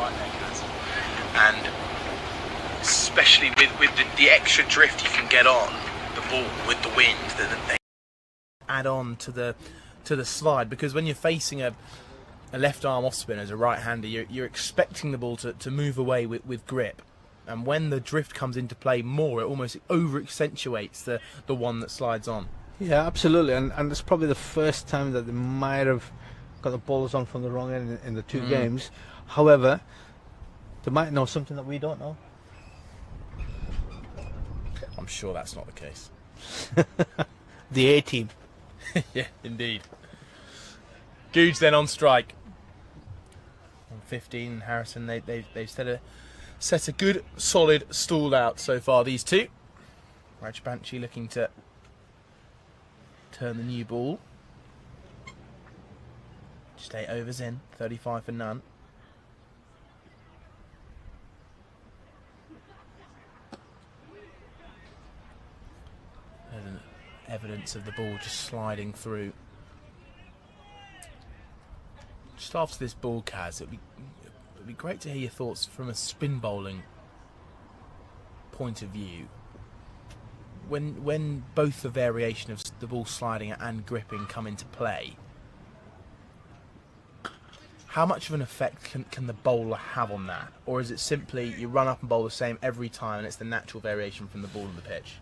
right leg has. And especially with the extra drift you can get on the ball with the wind, that they add on to the slide, because when you're facing a left arm off spinner as a right hander, you're expecting the ball to move away with grip, and when the drift comes into play more, it almost over accentuates the one that slides on. Yeah, absolutely, and it's probably the first time that they might have got the balls on from the wrong end in the two games. However, they might know something that we don't know. I'm sure that's not the case. The A team. Yeah, indeed. Googe then on strike. On 15, Harrison, they've set a good, solid stall out so far, these two. Rajbanshi looking to turn the new ball. Just 8 overs in, 35 for none. There's evidence of the ball just sliding through. Just after this ball, Kaz, it'd be great to hear your thoughts from a spin bowling point of view. When both the variation of the ball sliding and gripping come into play, how much of an effect can the bowler have on that? Or is it simply you run up and bowl the same every time and it's the natural variation from the ball and the pitch?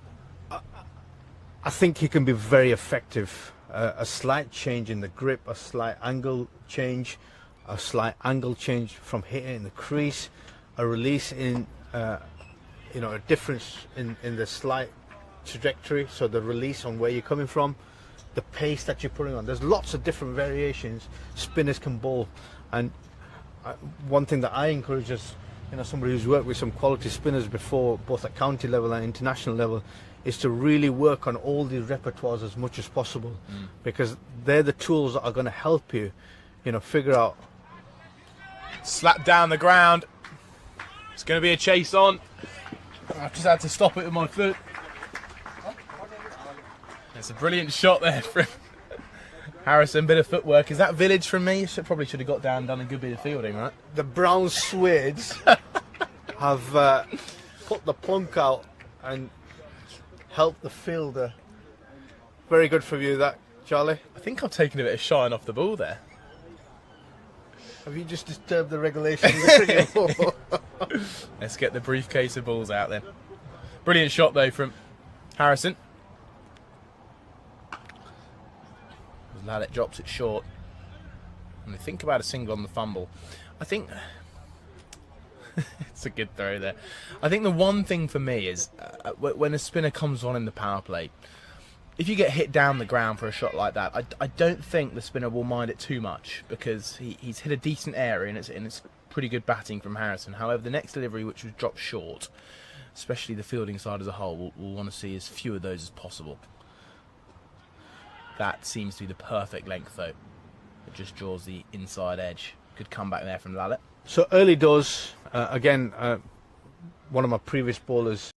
I think he can be very effective. A slight change in the grip, a slight angle change, from hitting in the crease, a release in, a difference in the slight trajectory, so the release on where you're coming from, the pace that you're putting on. There's lots of different variations spinners can bowl, and one thing that I encourage as somebody who's worked with some quality spinners before, both at county level and international level, is to really work on all these repertoires as much as possible, because they're the tools that are going to help you, figure out. Slap down the ground. It's going to be a chase on. I've just had to stop it with my foot. It's a brilliant shot there from Harrison. Bit of footwork. Is that village from me? Probably should have got down and done a good bit of fielding, right? The brown Swedes have put the plunk out and helped the fielder. Very good for you, that, Charlie. I think I've taken a bit of shine off the ball there. Have you just disturbed the regulations? Let's get the briefcase of balls out then. Brilliant shot though from Harrison. Lallet drops it short. And they think about a single on the fumble. I think it's a good throw there. I think the one thing for me is when a spinner comes on in the power play, if you get hit down the ground for a shot like that, I don't think the spinner will mind it too much, because he's hit a decent area and it's pretty good batting from Harrison. However, the next delivery, which was dropped short, especially the fielding side as a whole, will want to see as few of those as possible. That seems to be the perfect length though. It just draws the inside edge. Good comeback there from Lallet. So early doors, again, one of my previous bowlers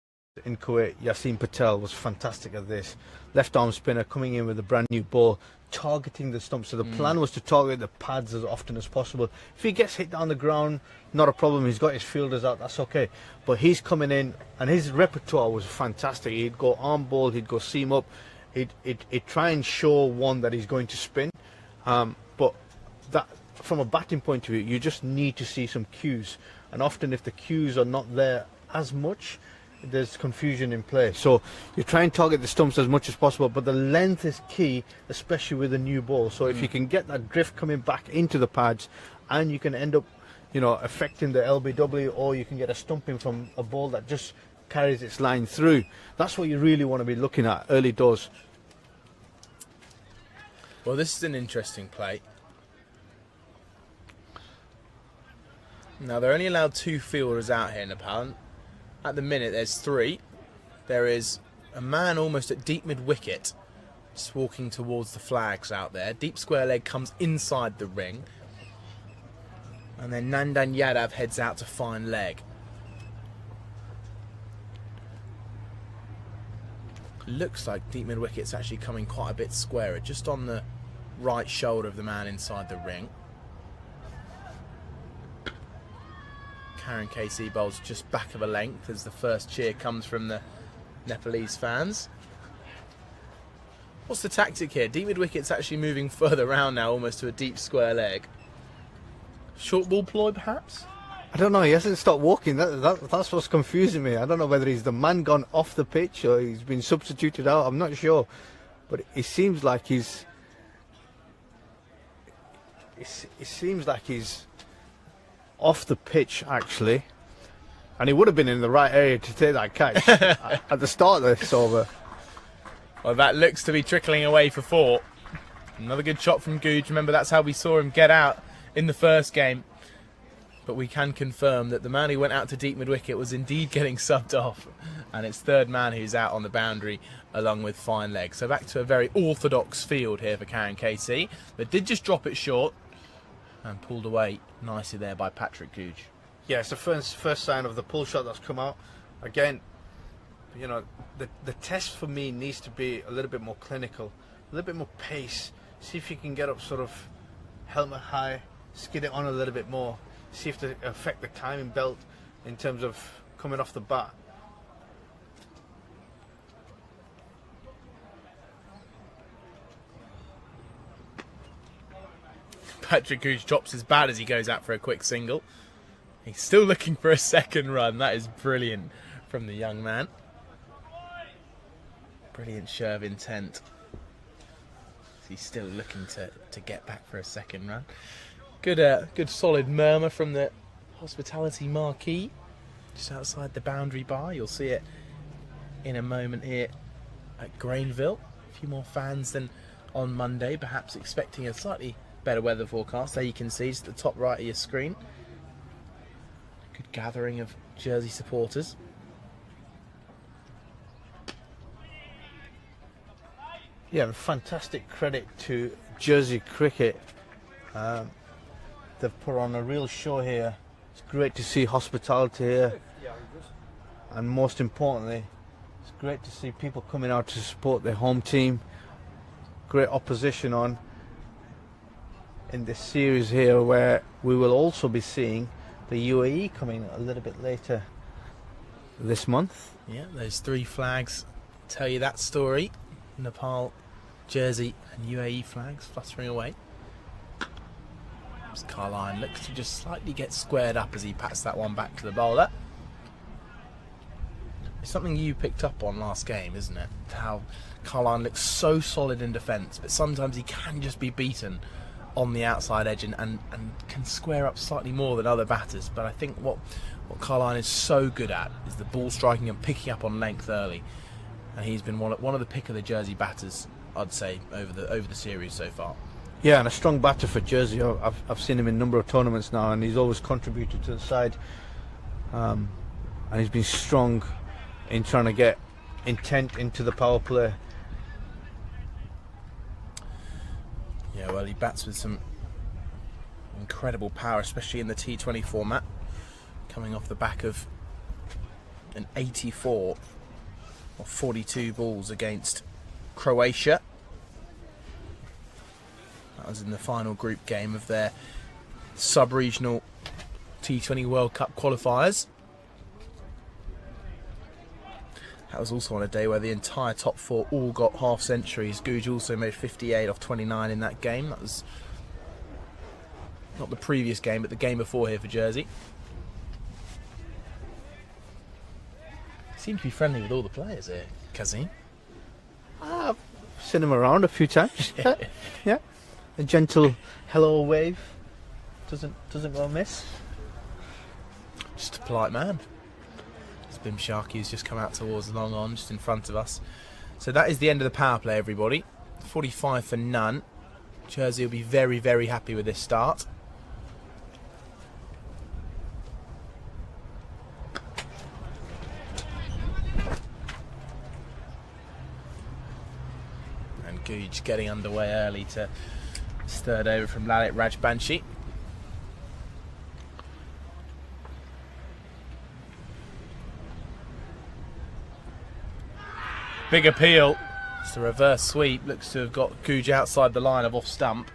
in Kuwait, Yasin Patel, was fantastic at this. Left arm spinner coming in with a brand new ball, targeting the stump. So the plan was to target the pads as often as possible. If he gets hit down the ground, not a problem. He's got his fielders out, that's okay. But he's coming in, and his repertoire was fantastic. He'd go arm ball, he'd go seam up. He'd try and show one that he's going to spin. But that, from a batting point of view, you just need to see some cues. And often if the cues are not there as much, there's confusion in play. So you try and target the stumps as much as possible, but the length is key, especially with a new ball. So if you can get that drift coming back into the pads, and you can end up, affecting the LBW, or you can get a stumping from a ball that just carries its line through. That's what you really want to be looking at early doors. Well, this is an interesting play. Now, they're only allowed 2 fielders out here in Nepal. At the minute, there's 3. There is a man almost at deep mid-wicket, just walking towards the flags out there. Deep square leg comes inside the ring. And then Nandan Yadav heads out to fine leg. Looks like deep mid-wicket's actually coming quite a bit squarer, just on the right shoulder of the man inside the ring. Karen KC bowls just back of a length as the first cheer comes from the Nepalese fans. What's the tactic here? Deep mid-wicket's actually moving further round now, almost to a deep square leg. Short ball ploy, perhaps? I don't know, he hasn't stopped walking. That's what's confusing me. I don't know whether he's the man gone off the pitch or he's been substituted out. I'm not sure. But it seems like he's off the pitch, actually. And he would have been in the right area to take that catch at the start of this over. Well, that looks to be trickling away for 4. Another good shot from Googe. Remember, that's how we saw him get out in the first game. But we can confirm that the man who went out to deep mid-wicket was indeed getting subbed off. And it's third man who's out on the boundary along with fine leg. So back to a very orthodox field here for Karen KC. But did just drop it short and pulled away nicely there by Patrick Googe. Yeah, it's the first sign of the pull shot that's come out. Again, you know, the test for me needs to be a little bit more clinical, a little bit more pace. See if you can get up sort of helmet high, skid it on a little bit more. See if they affect the timing belt in terms of coming off the bat. Patrick Googe drops his bat as he goes out for a quick single. He's still looking for a second run. That is brilliant from the young man. Brilliant show of intent. He's still looking to get back for a second run. Good solid murmur from the hospitality marquee just outside the boundary bar. You'll see it in a moment here at Grainville. A few more fans than on Monday, perhaps expecting a slightly better weather forecast. There you can see just at the top right of your screen. Good gathering of Jersey supporters. Yeah, fantastic credit to Jersey Cricket. They've put on a real show here. It's great to see hospitality here, and most importantly, it's great to see people coming out to support their home team. Great opposition on in this series here, where we will also be seeing the UAE coming a little bit later this month. Yeah, those 3 flags tell you that story. Nepal, Jersey and UAE flags fluttering away. Carline looks to just slightly get squared up as he pats that one back to the bowler. It's something you picked up on last game, isn't it? How Carline looks so solid in defence, but sometimes he can just be beaten on the outside edge and can square up slightly more than other batters. But I think what Carline is so good at is the ball striking and picking up on length early. And he's been one of the pick of the Jersey batters, I'd say, over the series so far. Yeah, and a strong batter for Jersey. I've seen him in a number of tournaments now, and he's always contributed to the side. And he's been strong in trying to get intent into the power play. Yeah, well, he bats with some incredible power, especially in the T20 format, coming off the back of an 84 or 42 balls against Croatia. That was in the final group game of their sub-regional T20 World Cup qualifiers. That was also on a day where the entire top 4 all got half centuries. Googe also made 58 off 29 in that game. That was not the previous game, but the game before here for Jersey. Seemed to be friendly with all the players here, Kazim. I've seen him around a few times. Yeah. A gentle hello wave doesn't go amiss. Just a polite man. It's Bim Sharkey who's just come out towards the long on, just in front of us. So that is the end of the power play, everybody. 45 for none. Jersey will be very, very happy with this start. And Googe getting underway early to his third over from Lalit Rajbanshi. Big appeal. It's a reverse sweep. Looks to have got Googe outside the line of off stump.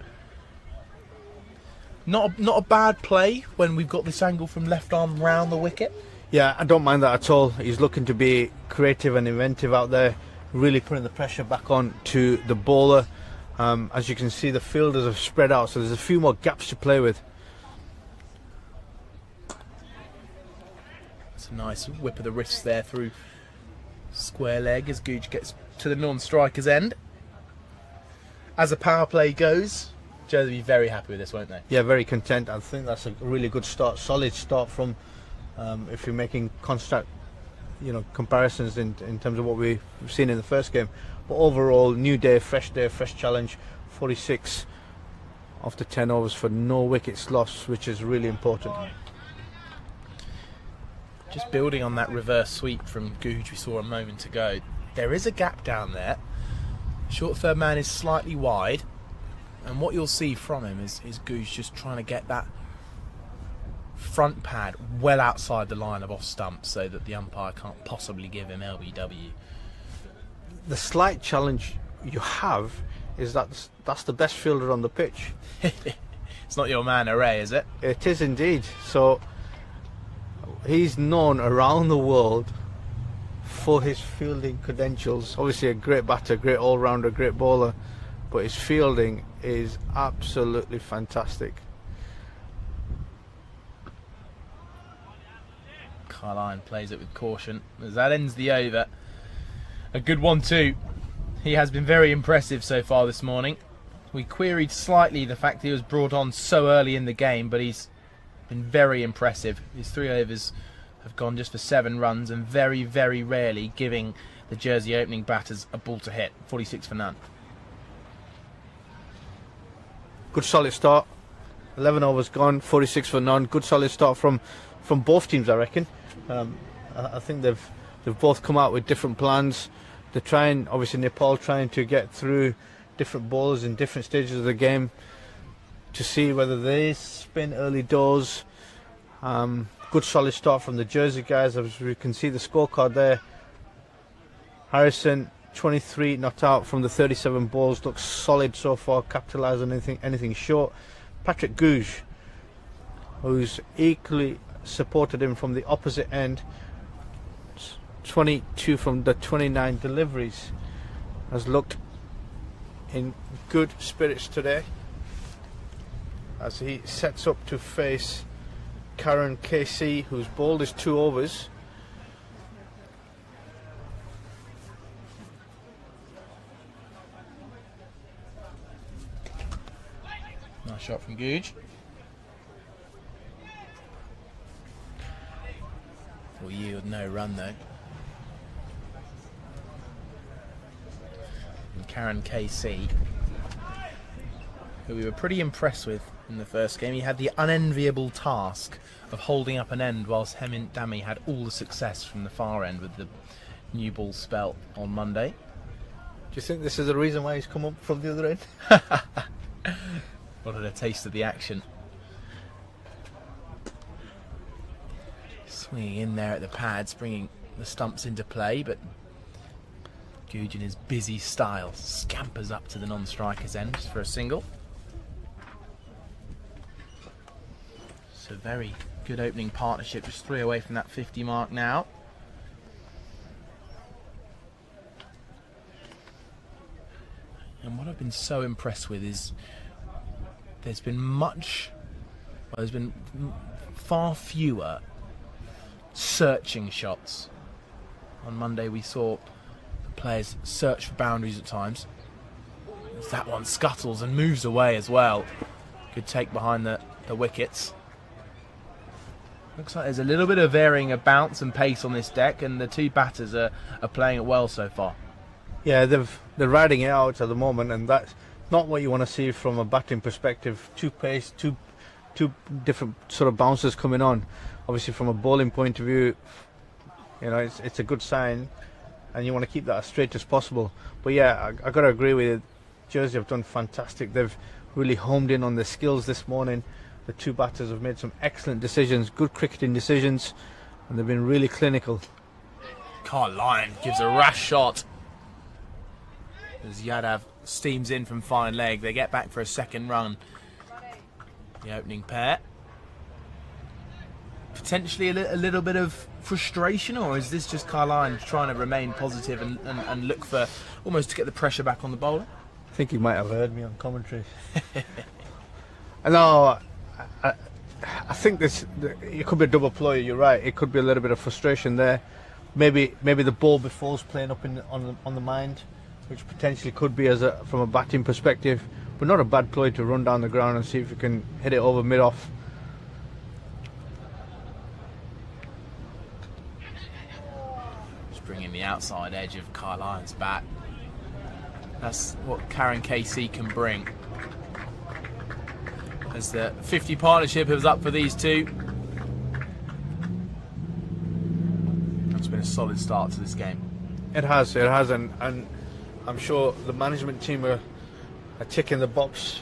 Not a bad play when we've got this angle from left arm round the wicket. Yeah, I don't mind that at all. He's looking to be creative and inventive out there, really putting the pressure back on to the bowler. As you can see, the fielders have spread out, so there's a few more gaps to play with. It's a nice whip of the wrist there through square leg as Gooch gets to the non-striker's end. As a power play goes, Jersey will be very happy with this, won't they? Yeah, very content. I think that's a really good start, solid start from, if you're making constant, comparisons in terms of what we've seen in the first game. But overall, new day, fresh challenge. 46 after 10 overs for no wickets lost, which is really important. Just building on that reverse sweep from Gooch we saw a moment ago. There is a gap down there. Short third man is slightly wide, and what you'll see from him is Gooch just trying to get that front pad well outside the line of off stump so that the umpire can't possibly give him LBW. The slight challenge you have is that that's the best fielder on the pitch. It's not your man Array, is it? It is indeed. So he's known around the world for his fielding credentials. Obviously a great batter, great all-rounder, great bowler, but his fielding is absolutely fantastic. Carline plays it with caution as that ends the over. A good 1-2. He has been very impressive so far this morning. We queried slightly the fact that he was brought on so early in the game, but he's been very impressive. His 3 overs have gone just for 7 runs and very, very rarely giving the Jersey opening batters a ball to hit. 46 for none. Good solid start. 11 overs gone, 46 for none. Good solid start from both teams, I reckon. I think they've both come out with different plans. They're trying, obviously Nepal trying to get through different bowlers in different stages of the game to see whether they spin early doors. Good solid start from the Jersey guys, as we can see the scorecard there. Harrison 23 not out from the 37 balls, looks solid so far, capitalised on anything short. Patrick Gooch, who's equally supported him from the opposite end, 22 from the 29 deliveries, has looked in good spirits today as he sets up to face Karen KC, who's bowled his 2 overs. Nice shot from Gooch. Will yield no run though. And Karen KC, who we were pretty impressed with in the first game, he had the unenviable task of holding up an end whilst Hemant Dami had all the success from the far end with the new ball spell on Monday. Do you think this is the reason why he's come up from the other end? Wanted a taste of the action. Swinging in there at the pads, bringing the stumps into play, but Gooch in his busy style scampers up to the non-striker's end just for a single. So very good opening partnership, just 3 away from that 50 mark now. And what I've been so impressed with is there's been far fewer searching shots. On Monday we saw the players search for boundaries at times. That one scuttles and moves away as well. Good take behind the wickets. Looks like there's a little bit of varying of bounce and pace on this deck, and the 2 batters are playing it well so far. Yeah, they're riding it out at the moment, and that's not what you want to see from a batting perspective. 2 pace, two different sort of bounces coming on. Obviously, from a bowling point of view, it's a good sign, and you want to keep that as straight as possible. But yeah, I got to agree with you. Jersey have done fantastic. They've really homed in on their skills this morning. The 2 batters have made some excellent decisions, good cricketing decisions, and they've been really clinical. Carline gives a rash shot as Yadav steams in from fine leg. They get back for a second run. the opening pair. Potentially a little bit of frustration, or is this just Carline trying to remain positive and look for almost to get the pressure back on the bowler? I think you might have heard me on commentary. No, I think it could be a double ploy. You're right. It could be a little bit of frustration there. Maybe the ball before's playing up on the mind, which potentially could be from a batting perspective, but not a bad ploy to run down the ground and see if you can hit it over mid-off. Just bringing the outside edge of Carline's bat. That's what Karen KC can bring. As the 50 partnership is up for these two. It's been a solid start to this game. It has, and I'm sure the management team are ticking the box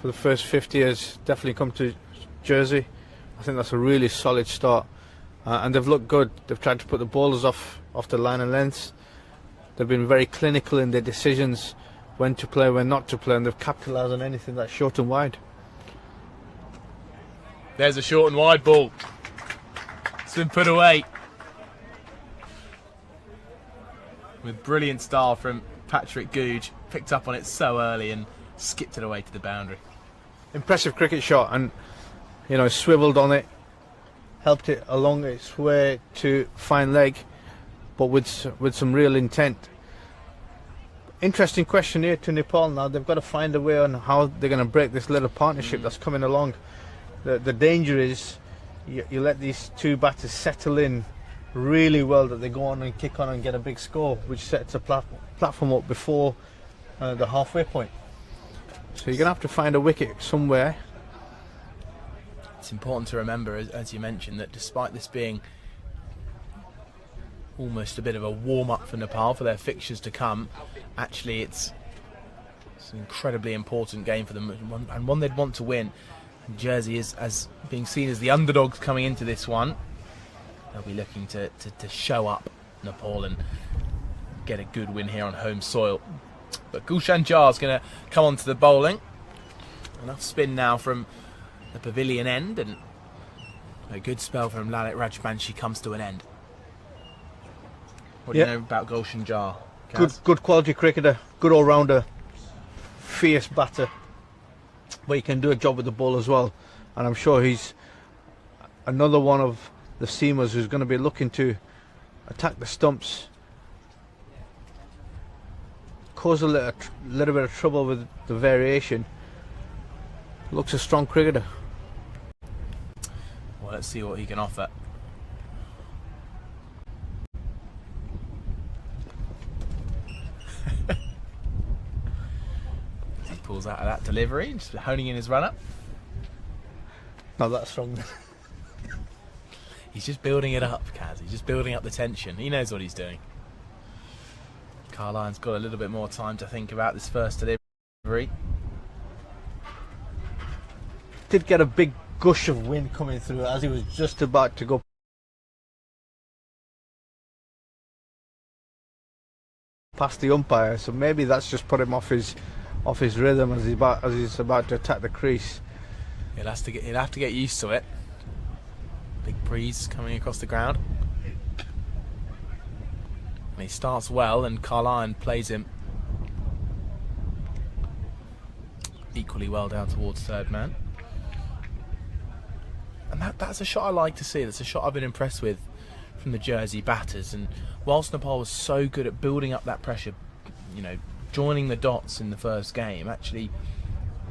for the first 50 has definitely come to Jersey. I think that's a really solid start, and they've looked good. They've tried to put the bowlers off the line and lengths. They've been very clinical in their decisions, when to play, when not to play, and they've capitalised on anything that's short and wide. There's a short and wide ball. It's been put away. With brilliant style from Patrick Googe. Picked up on it so early and skipped it away to the boundary. Impressive cricket shot, and swiveled on it, helped it along its way to fine leg, but with some real intent. Interesting question here to Nepal now. They've got to find a way on how they're going to break this little partnership that's coming along. The danger is you let these two batters settle in really well, that they go on and kick on and get a big score, which sets a platform up before the halfway point. So you're going to have to find a wicket somewhere. It's important to remember, as you mentioned, that despite this being almost a bit of a warm-up for Nepal for their fixtures to come, actually it's an incredibly important game for them, and one they'd want to win. And Jersey is as being seen as the underdogs coming into this one. They'll be looking to show up Nepal and get a good win here on home soil. But Gulshan Jar's going to come onto the bowling. Enough spin now from the pavilion end, and a good spell from Lalit Rajbanshi comes to an end. What do you know about Gulshan Jar? Good quality cricketer, good all-rounder, fierce batter, but he can do a job with the ball as well. And I'm sure he's another one of the seamers who's going to be looking to attack the stumps, cause a little bit of trouble with the variation. Looks a strong cricketer. Well, let's see what he can offer. He pulls out of that delivery, just honing in his run-up. Not that strong. He's just building it up, Kaz. He's just building up the tension. He knows what he's doing. Carline's got a little bit more time to think about this first delivery. Did get a big gush of wind coming through as he was just about to go past the umpire, so maybe that's just put him off his rhythm as he's about to attack the crease. He'll have to get used to it. Big breeze coming across the ground. And he starts well, and Carline plays him equally well down towards third man. And that's a shot I like to see. That's a shot I've been impressed with from the Jersey batters. And whilst Nepal was so good at building up that pressure, joining the dots in the first game, actually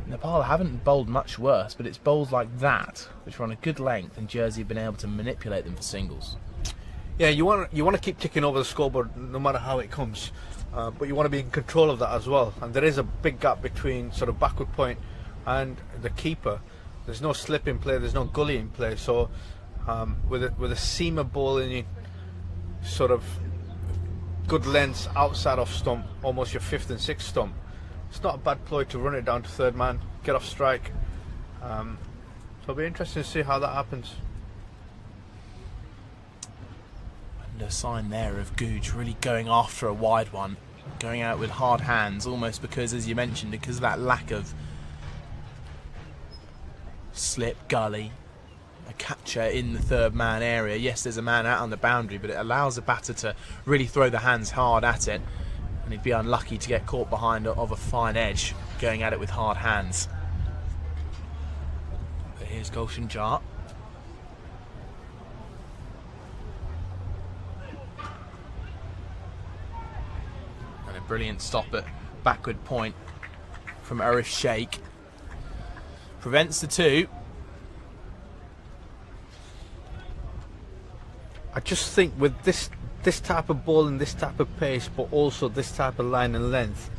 Nepal haven't bowled much worse, but it's bowls like that which are on a good length, and Jersey have been able to manipulate them for singles. Yeah, you want to keep ticking over the scoreboard no matter how it comes, but you want to be in control of that as well. And there is a big gap between sort of backward point and the keeper. There's no slip in play, there's no gully in play. So with a seamer ball in sort of good lengths outside off stump, almost your fifth and sixth stump, it's not a bad ploy to run it down to third man, get off strike. So it'll be interesting to see how that happens. And a sign there of Googe really going after a wide one, going out with hard hands, almost because, as you mentioned, because of that lack of slip, gully, a catcher in the third man area. Yes, there's a man out on the boundary, but it allows the batter to really throw the hands hard at it, and he'd be unlucky to get caught behind of a fine edge going at it with hard hands. But here's Gulshan Jar. And a brilliant stop at backward point from Arif Sheikh. Prevents the 2. I just think with this type of ball and this type of pace, but also this type of line and length,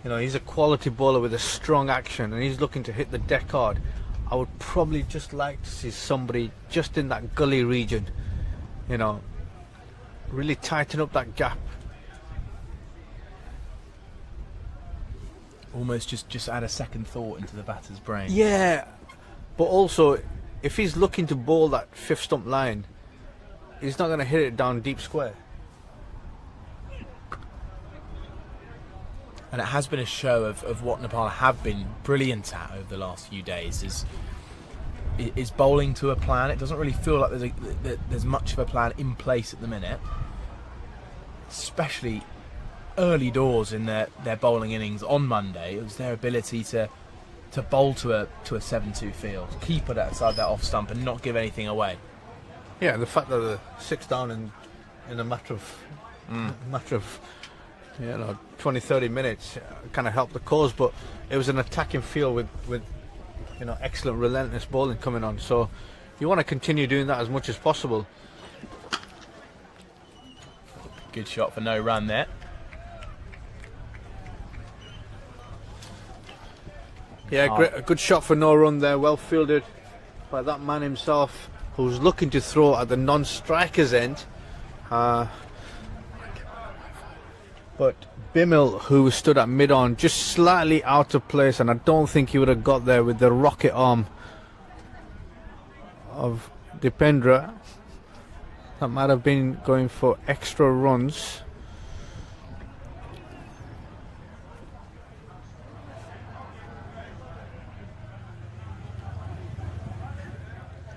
you know, he's a quality bowler with a strong action, and he's looking to hit the deck hard. I would probably just like to see somebody just in that gully region, you know, really tighten up that gap. Almost just add a second thought into the batter's brain. Yeah, but also if he's looking to bowl that 5th stump line, he's not going to hit it down deep square. And it has been a show of what Nepal have been brilliant at over the last few days, is bowling to a plan. It doesn't really feel like there's much of a plan in place at the minute, especially early doors in their bowling innings on Monday. It was their ability to bowl to a 7-2 field, keep it outside that off stump and not give anything away. Yeah, the fact that the 6 down in a matter of 20-30 minutes kind of helped the cause, but it was an attacking field with you know, excellent relentless bowling coming on, so you want to continue doing that as much as possible. Good shot for no run there. Yeah, a good shot for no run there, well fielded by that man himself, who's looking to throw at the non-striker's end. But Bimil, who stood at mid-on, just slightly out of place, and I don't think he would have got there with the rocket arm of Dipendra. That might have been going for extra runs.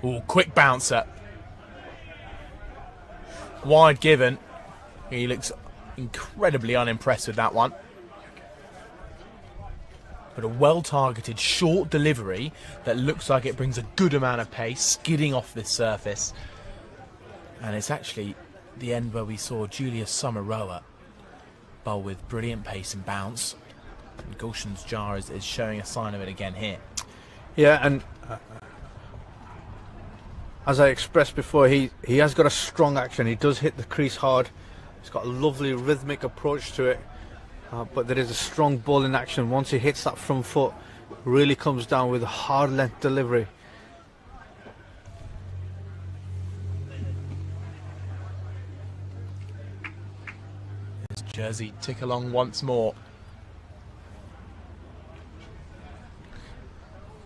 Ooh, quick bouncer. Wide given. He looks incredibly unimpressed with that one. But a well-targeted short delivery that looks like it brings a good amount of pace, skidding off this surface. And it's actually the end where we saw Julius Samaroa bowl with brilliant pace and bounce. And Gulshan's Jar is showing a sign of it again here. Yeah, and as I expressed before, he has got a strong action. He does hit the crease hard. He's got a lovely rhythmic approach to it, but there is a strong bowling action. Once he hits that front foot, really comes down with a hard length delivery. There's Jersey tick along once more.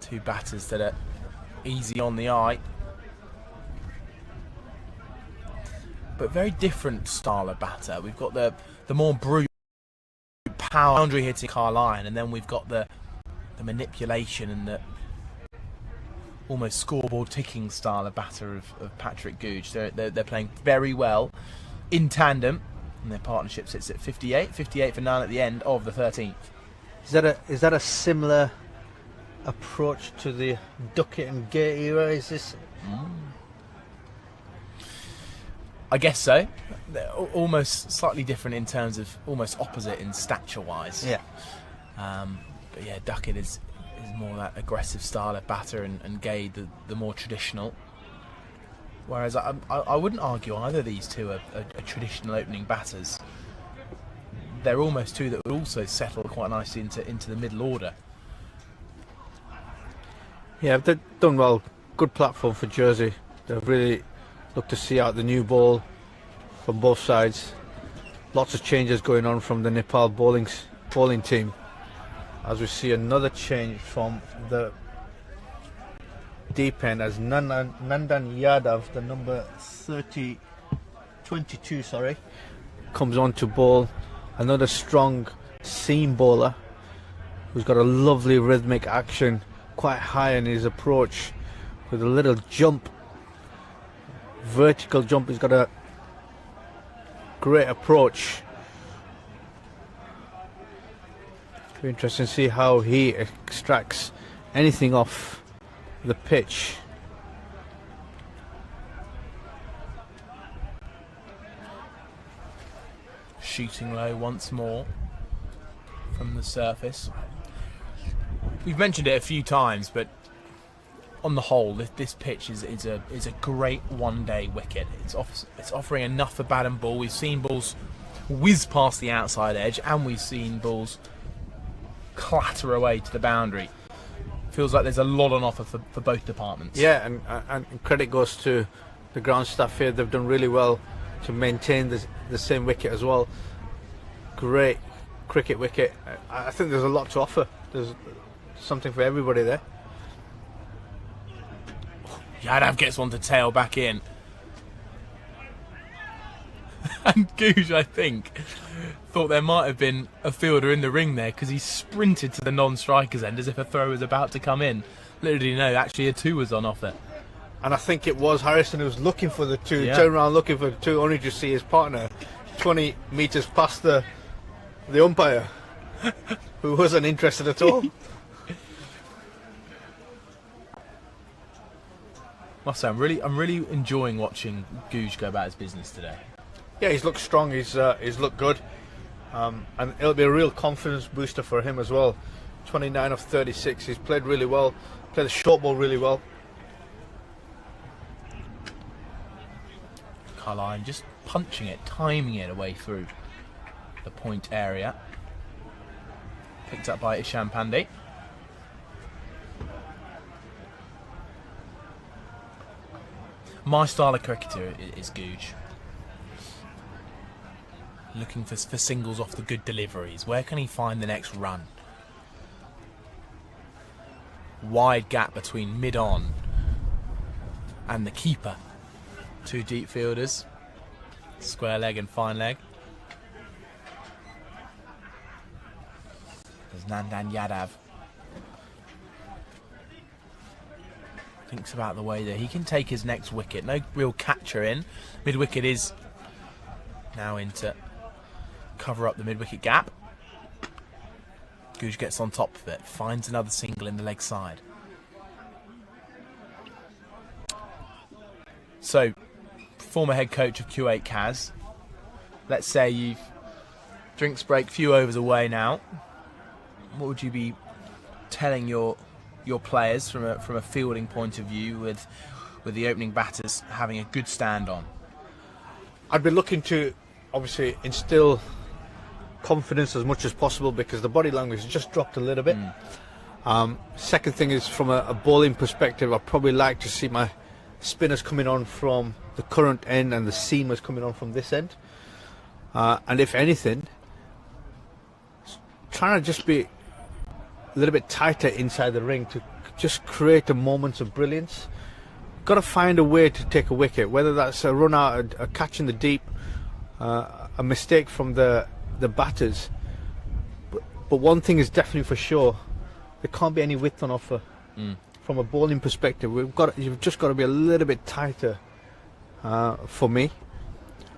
2 batters that are easy on the eye, but very different style of batter. We've got the more brute power boundary hitting Carline, and then we've got the manipulation and the almost scoreboard ticking style of batter of Patrick Googe. They're playing very well in tandem, and their partnership sits at 58 for 9 at the end of the 13th. Is that a similar approach to the Duckett and Gate era? Is this? I guess so. They're almost slightly different in terms of almost opposite in stature-wise. Yeah. But yeah, Duckett is more that aggressive style of batter, and Gade the more traditional. Whereas I wouldn't argue either of these two are traditional opening batters. They're almost two that would also settle quite nicely into the middle order. Yeah, they've done well. Good platform for Jersey. They've really looked to see out the new ball from both sides. Lots of changes going on from the Nepal bowling team, as we see another change from the deep end as Nandan Yadav, the number 22, comes on to bowl. Another strong seam bowler who's got a lovely rhythmic action, quite high in his approach with a little jump, vertical jump. He's got a great approach. Be interesting to see how he extracts anything off the pitch. Shooting low once more from the surface. We've mentioned it a few times, but on the whole, this pitch is a great one-day wicket. It's offering enough for bat and ball. We've seen balls whiz past the outside edge, and we've seen balls clatter away to the boundary. Feels like there's a lot on offer for both departments. Yeah, and credit goes to the ground staff here. They've done really well to maintain the same wicket as well. Great cricket wicket. I think there's a lot to offer. There's something for everybody there. Yadav gets one to tail back in. And Googe, I think, thought there might have been a fielder in the ring there because he sprinted to the non-striker's end as if a throw was about to come in. Literally, no, actually a 2 was on offer. And I think it was Harrison who was looking for the 2, Yeah. turned around looking for the 2, only to see his partner 20 metres past the umpire, who wasn't interested at all. Must say, I'm really enjoying watching Googe go about his business today. Yeah, he's looked strong. He's looked good, and it'll be a real confidence booster for him as well. 29 of 36. He's played really well. Played the short ball really well. Carline just punching it, timing it away through the point area. Picked up by Isham Pandey. My style of cricketer is Googe. Looking for singles off the good deliveries. Where can he find the next run? Wide gap between mid-on and the keeper. 2 deep fielders. Square leg and fine leg. There's Nandan Yadav. Thinks about the way that he can take his next wicket. No real catcher in. Mid-wicket is now in to cover up the mid-wicket gap. Googe gets on top of it. Finds another single in the leg side. So, former head coach of Q8 Kaz. Let's say you've drinks break, few overs away now. What would you be telling your players from a fielding point of view with the opening batters having a good stand on? I'd be looking to obviously instill confidence as much as possible because the body language has just dropped a little bit. Second thing is from a bowling perspective, I'd probably like to see my spinners coming on from the current end and the seamers coming on from this end. And if anything, trying to just be a little bit tighter inside the ring to just create a moment of brilliance. Got to find a way to take a wicket, whether that's a run out, a catch in the deep, a mistake from the batters. But one thing is definitely for sure, there can't be any width on offer. From a bowling perspective, you've just got to be a little bit tighter for me,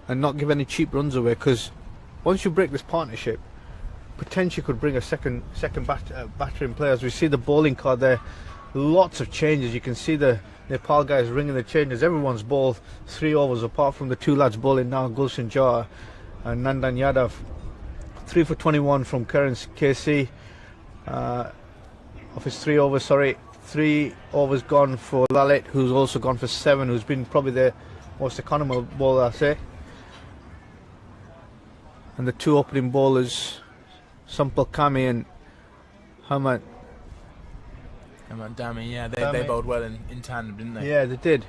and not give any cheap runs away. Because once you break this partnership, potentially could bring a second batter in play. As we see the bowling card there, lots of changes. You can see the Nepal guys ringing the changes. Everyone's bowled 3 overs apart from the 2 lads bowling now, Gulshan Jha and Nandan Yadav. 3 for 21 from Karan KC. Of his 3 overs, 3 overs gone for Lalit, who's also gone for 7, who's been probably the most economical bowler, I'd say. And the 2 opening bowlers, Sampal Kami and Hamad Dami, yeah, they bowled well in tandem, didn't they? Yeah, they did.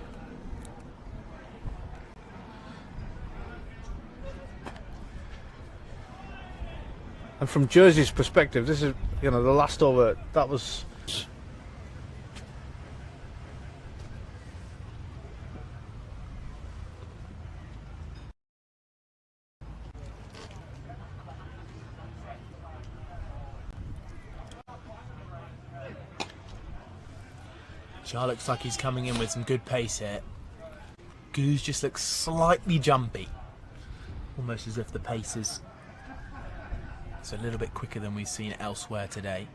And from Jersey's perspective, this is, the last over, that was... Jar looks like he's coming in with some good pace here. Goose just looks slightly jumpy. Almost as if the pace is a little bit quicker than we've seen elsewhere today.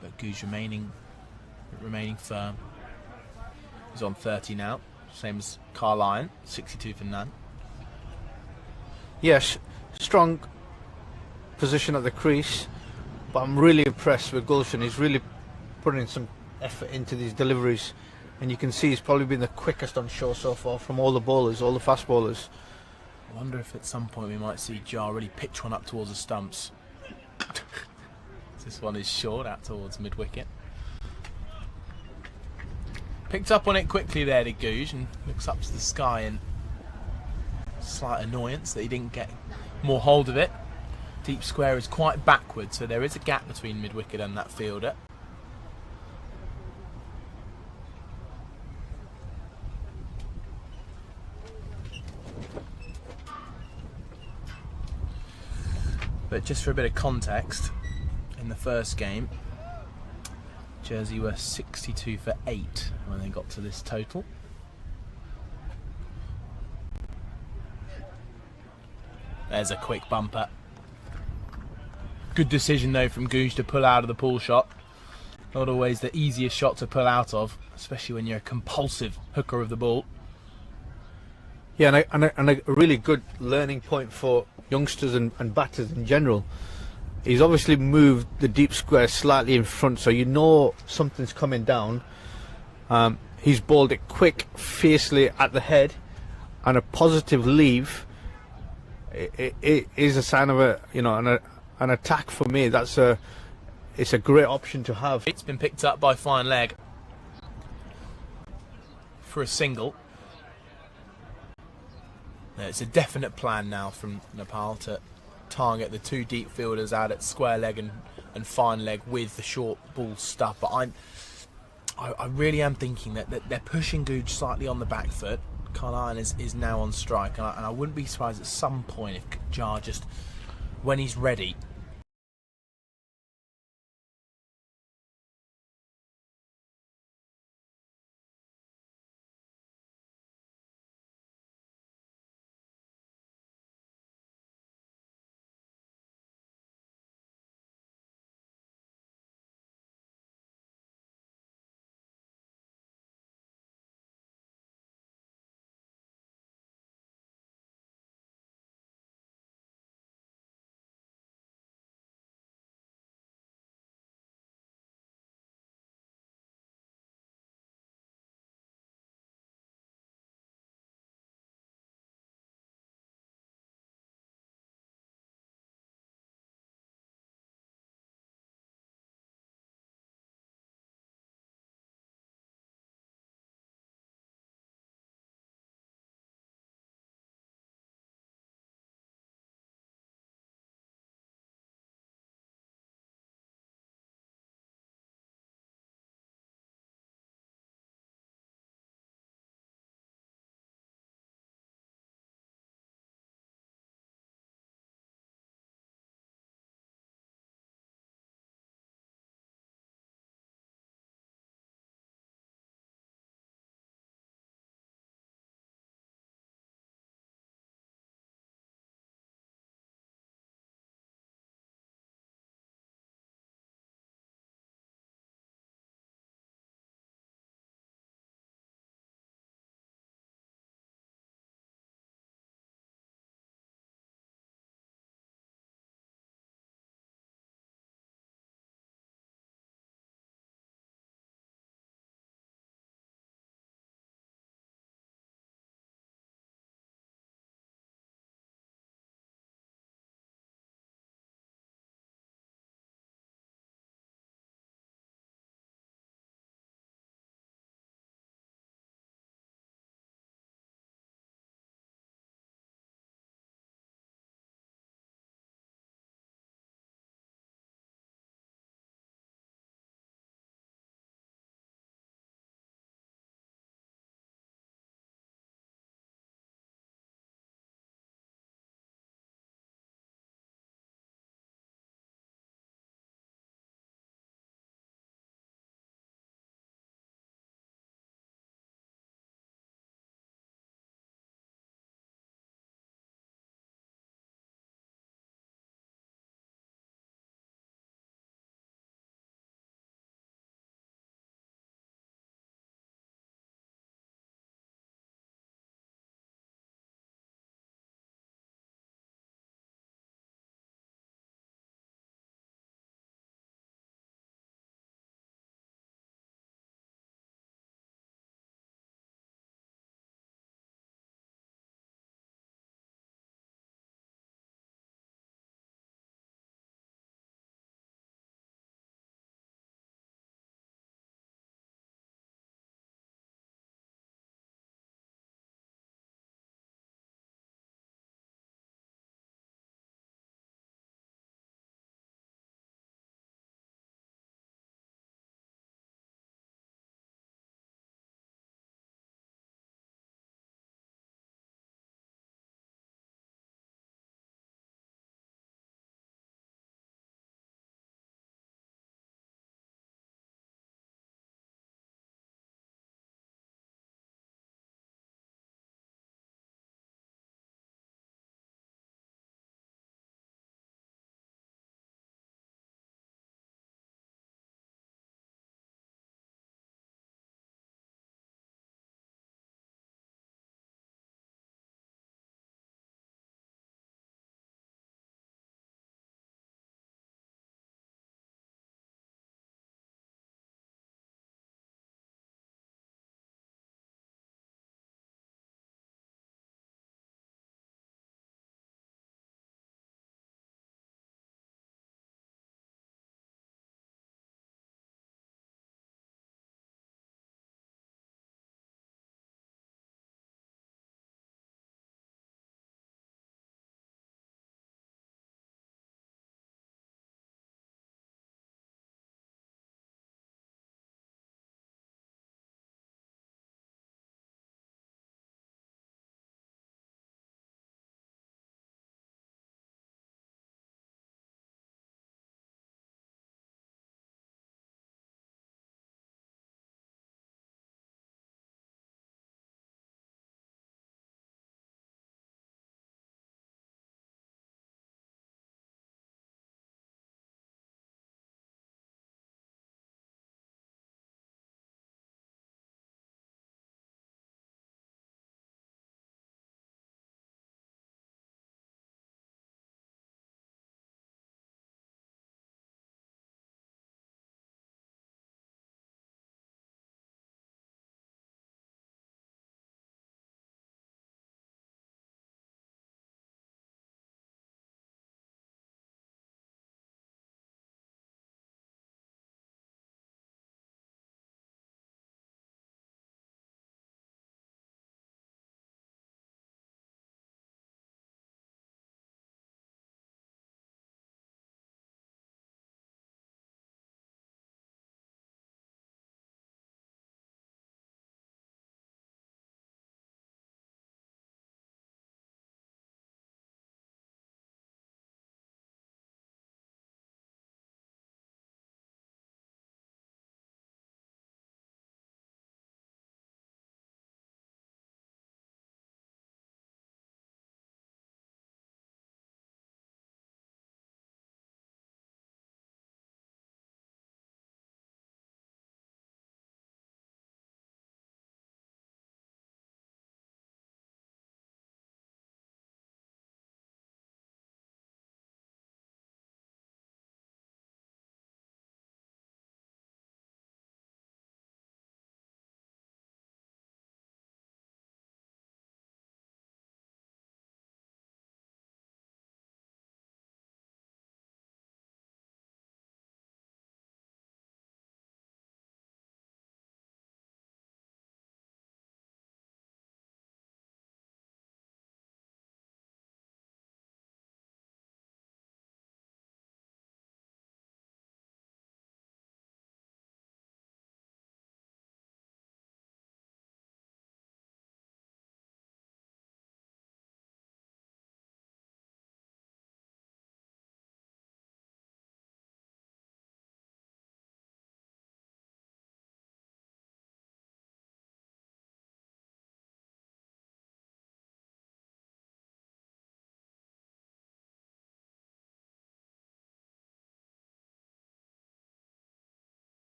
But Goose remaining firm. He's on 30 now. Same as Carl Lyon, 62 for none. Yes, strong position at the crease, but I'm really impressed with Gulshan. He's really putting some effort into these deliveries, and you can see he's probably been the quickest on shore so far from all the bowlers, all the fast bowlers. I wonder if at some point we might see Jar really pitch one up towards the stumps. This one is short, out towards mid-wicket. Picked up on it quickly there, did Googe, and looks up to the sky in slight annoyance that he didn't get more hold of it. Deep square is quite backward, so there is a gap between mid-wicket and that fielder. But just for a bit of context, in the first game, Jersey were 62 for 8 when they got to this total. There's a quick bumper. Good decision though from Googe to pull out of the pull shot. Not always the easiest shot to pull out of, especially when you're a compulsive hooker of the ball. Yeah, and a really good learning point for youngsters and batters in general. He's obviously moved the deep square slightly in front, so you know something's coming down. He's bowled it quick, fiercely at the head, and a positive leave. It is a sign of an attack for me. It's a great option to have. It's been picked up by fine leg for a single. It's a definite plan now from Nepal to target the two deep fielders out at square leg and fine leg with the short ball stuff. But I really am thinking that they're pushing Googe slightly on the back foot. Carlyon is now on strike, and I wouldn't be surprised at some point if Jar just, when he's ready,